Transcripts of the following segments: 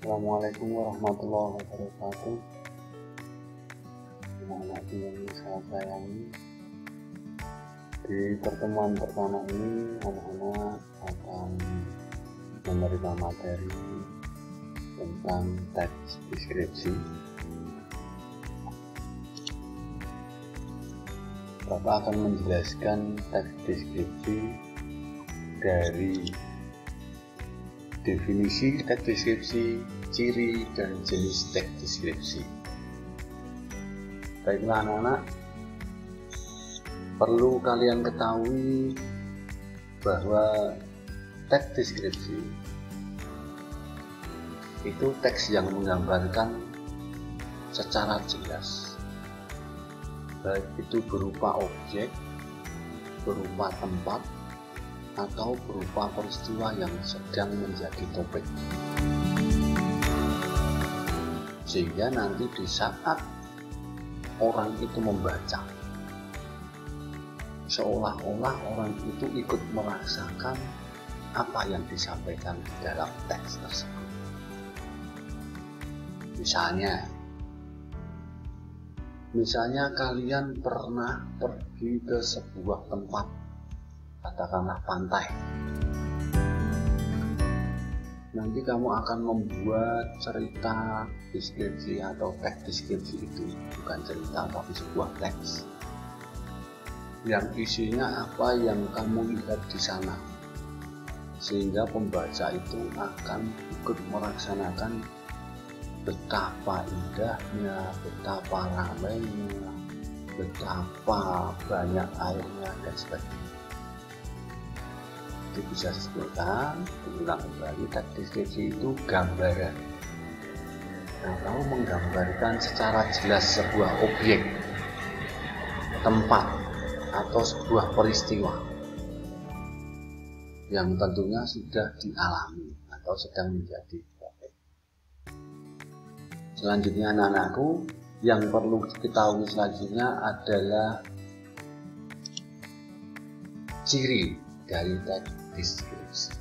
Assalamualaikum warahmatullahi wabarakatuh. Anak-anak yang saya sayangi, di pertemuan pertama ini anak-anak akan menerima materi tentang teks deskripsi. Bapak akan menjelaskan teks deskripsi dari definisi teks deskripsi, ciri dan jenis teks deskripsi. Baiklah anak-anak, perlu kalian ketahui bahwa teks deskripsi itu teks yang menggambarkan secara jelas, baik itu berupa objek, berupa tempat, atau berupa peristiwa yang sedang menjadi topik, sehingga nanti di saat orang itu membaca, seolah-olah orang itu ikut merasakan apa yang disampaikan di dalam teks tersebut. Misalnya kalian pernah pergi ke sebuah tempat, katakanlah pantai. Nanti kamu akan membuat cerita deskripsi atau teks deskripsi itu, bukan cerita tapi sebuah teks yang isinya apa yang kamu lihat di sana, sehingga pembaca itu akan ikut melaksanakan betapa indahnya, betapa ramainya, betapa banyak airnya dan sebagainya. Itu bisa disebutkan, diulang kembali, teks deskripsi itu gambaran. Nah, kamu menggambarkan secara jelas sebuah objek, tempat, atau sebuah peristiwa yang tentunya sudah dialami atau sedang menjadi topik. Selanjutnya anak-anakku, yang perlu diketahui selanjutnya adalah ciri dari teks deskripsi.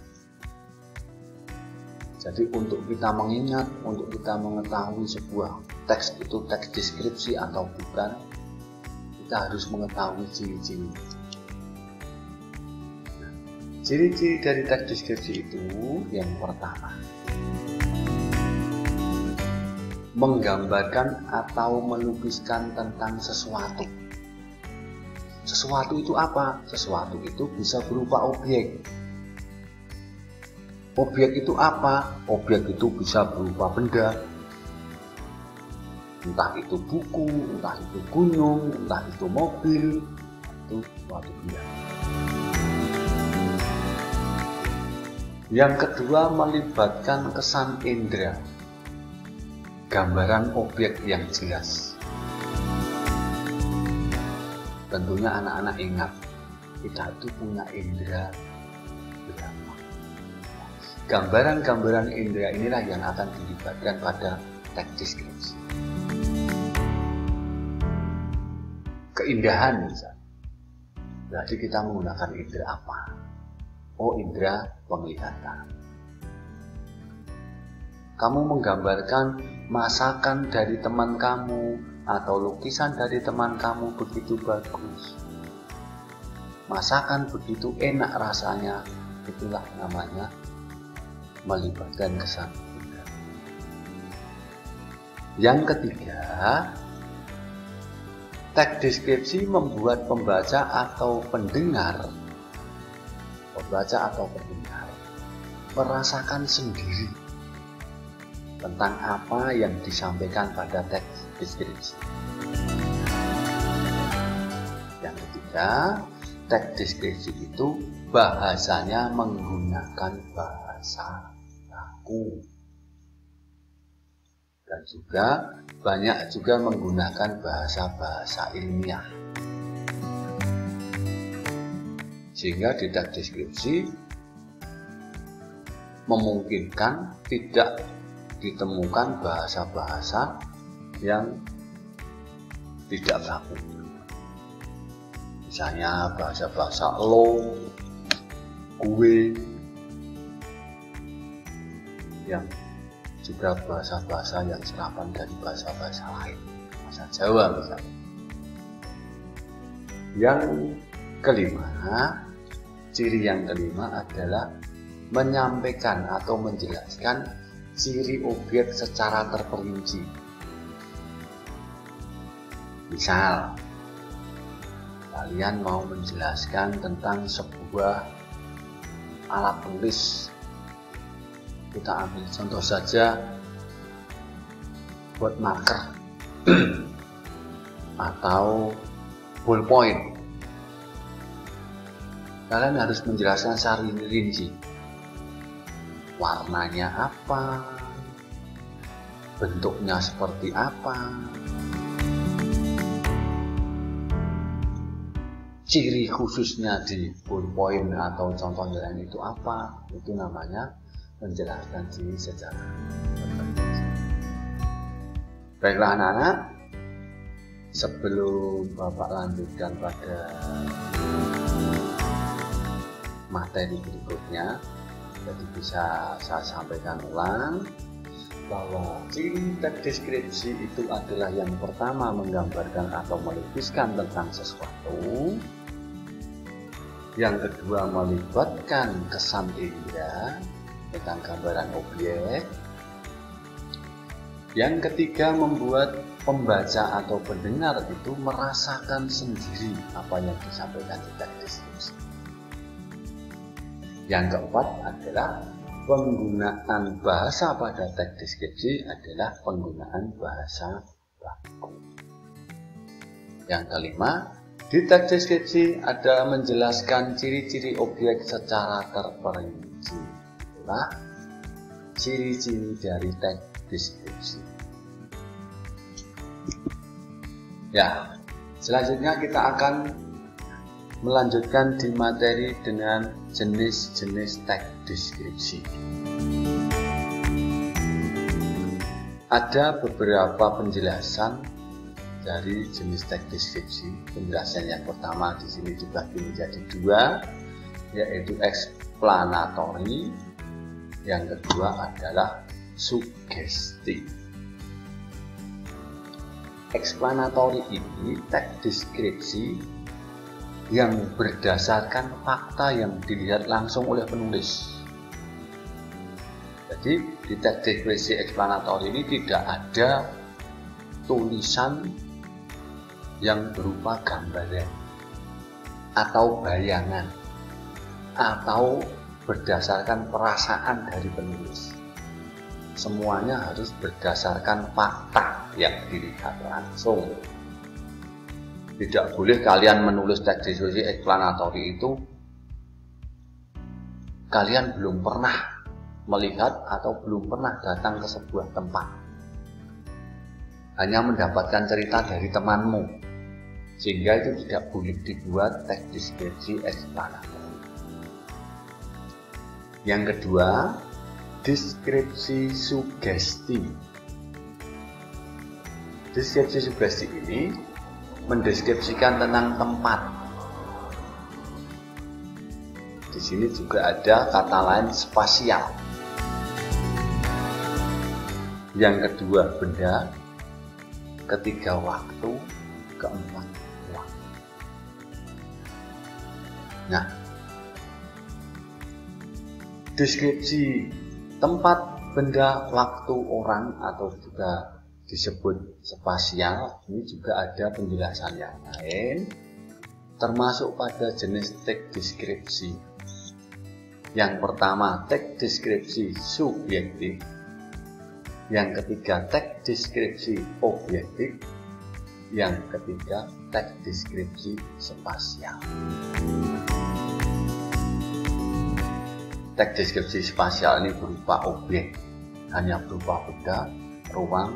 Jadi untuk kita mengingat, untuk kita mengetahui sebuah teks itu teks deskripsi atau bukan, kita harus mengetahui ciri-ciri. Nah, ciri-ciri dari teks deskripsi itu yang pertama, menggambarkan atau melukiskan tentang sesuatu. Sesuatu itu apa? Sesuatu itu bisa berupa objek. Objek itu apa? Objek itu bisa berupa benda. Entah itu buku, entah itu gunung, entah itu mobil, itu suatu benda. Yang kedua, melibatkan kesan indera. Gambaran objek yang jelas. Tentunya anak-anak ingat, kita itu punya indera berapa. Gambaran-gambaran indera inilah yang akan dilibatkan pada teks deskripsi. Keindahan misalnya, berarti kita menggunakan indera apa? Oh, indera penglihatan. Kamu menggambarkan masakan dari teman kamu atau lukisan dari teman kamu begitu bagus, masakan begitu enak rasanya, itulah namanya melibatkan kesan indera. Yang ketiga, teks deskripsi membuat pembaca atau pendengar merasakan sendiri tentang apa yang disampaikan pada teks deskripsi. Yang ketiga, teks deskripsi itu bahasanya menggunakan bahasa baku, dan juga banyak juga menggunakan bahasa-bahasa ilmiah, sehingga di teks deskripsi memungkinkan tidak ditemukan bahasa-bahasa yang tidak baku. Misalnya bahasa-bahasa lo, gue, yang juga bahasa-bahasa yang serapan dari bahasa-bahasa lain, bahasa Jawa misalnya. Yang kelima, ciri yang kelima adalah menyampaikan atau menjelaskan ciri objek secara terperinci. Misal, kalian mau menjelaskan tentang sebuah alat tulis. Kita ambil contoh saja buat marker atau ballpoint. Kalian harus menjelaskan secara rinci. Warnanya apa? Bentuknya seperti apa? Ciri khususnya di ballpoint atau contoh lain itu apa? Itu namanya menjelaskan ciri secara terperinci. Baiklah anak-anak, sebelum Bapak lanjutkan pada materi berikutnya, jadi bisa saya sampaikan ulang bahwa ciri teks deskripsi itu adalah yang pertama menggambarkan atau melukiskan tentang sesuatu, yang kedua melibatkan kesan indera tentang gambaran objek, yang ketiga membuat pembaca atau pendengar itu merasakan sendiri apa yang disampaikan di teks deskripsi. Yang keempat adalah penggunaan bahasa pada teks deskripsi adalah penggunaan bahasa baku. Yang kelima, di teks deskripsi ada menjelaskan ciri-ciri objek secara terperinci. Itulah ciri-ciri dari teks deskripsi. Ya, selanjutnya kita akan melanjutkan di materi dengan jenis-jenis teks deskripsi. Ada beberapa penjelasan dari jenis teks deskripsi. Penjelasan yang pertama di sini dibagi menjadi dua, yaitu explanatory. Yang kedua adalah sugesti. Explanatory ini teks deskripsi yang berdasarkan fakta yang dilihat langsung oleh penulis. Jadi di teks deskripsi explanatory ini tidak ada tulisan yang berupa gambaran atau bayangan atau berdasarkan perasaan dari penulis. Semuanya harus berdasarkan fakta yang dilihat langsung. Tidak boleh kalian menulis teks deskripsi explanatory itu kalian belum pernah melihat atau belum pernah datang ke sebuah tempat, hanya mendapatkan cerita dari temanmu, sehingga itu tidak boleh dibuat teks deskripsi explanatory. Yang kedua, deskripsi sugesti. Deskripsi sugesti ini mendeskripsikan tentang tempat. Di sini juga ada kata lain spasial. Yang kedua benda, ketiga waktu, keempat waktu. Nah, deskripsi tempat, benda, waktu, orang atau juga disebut spasial ini juga ada penjelasan yang lain, termasuk pada jenis teks deskripsi. Yang pertama teks deskripsi subjektif, yang ketiga teks deskripsi objektif, yang ketiga teks deskripsi spasial. Teks deskripsi spasial ini berupa objek, hanya berupa benda, ruang,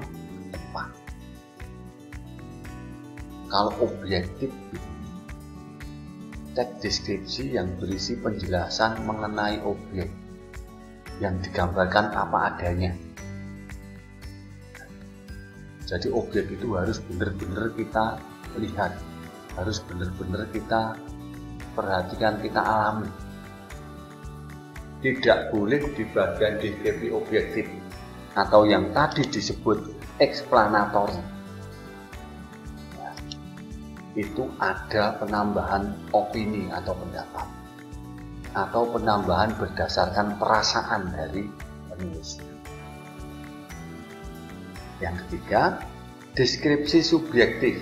tempat. Kalau objektif, teks deskripsi yang berisi penjelasan mengenai objek yang digambarkan apa adanya. Jadi objek itu harus benar-benar kita lihat, harus benar-benar kita perhatikan, kita alami. Tidak boleh di bagian deskripsi objektif atau yang tadi disebut explanatory, itu ada penambahan opini atau pendapat, atau penambahan berdasarkan perasaan dari penulis. Yang ketiga, deskripsi subjektif.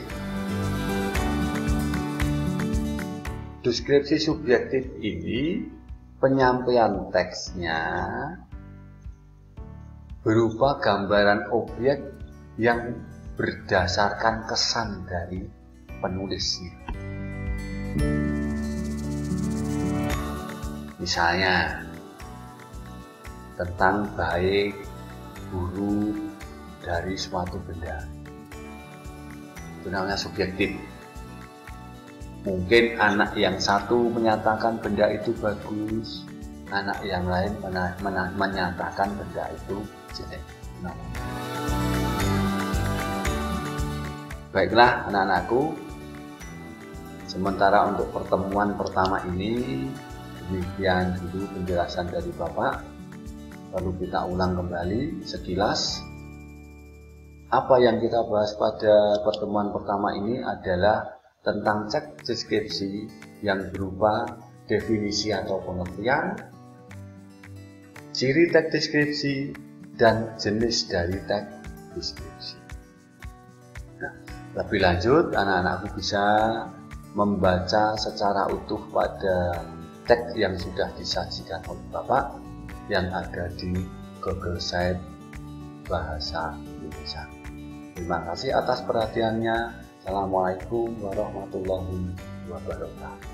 Deskripsi subjektif ini penyampaian teksnya berupa gambaran objek yang berdasarkan kesan dari penulisnya. Misalnya tentang baik, buruk dari suatu benda. Itu namanya subjektif. Mungkin anak yang satu menyatakan benda itu bagus, anak yang lain menyatakan benda itu jelek. Baiklah anak-anakku, sementara untuk pertemuan pertama ini demikian dulu penjelasan dari Bapak. Lalu kita ulang kembali sekilas. Apa yang kita bahas pada pertemuan pertama ini adalah tentang teks deskripsi yang berupa definisi atau pengertian, ciri teks deskripsi, dan jenis dari teks deskripsi. Nah, lebih lanjut anak-anakku bisa membaca secara utuh pada teks yang sudah disajikan oleh Bapak yang ada di Google Site Bahasa Indonesia. Terima kasih atas perhatiannya. Assalamualaikum warahmatullahi wabarakatuh.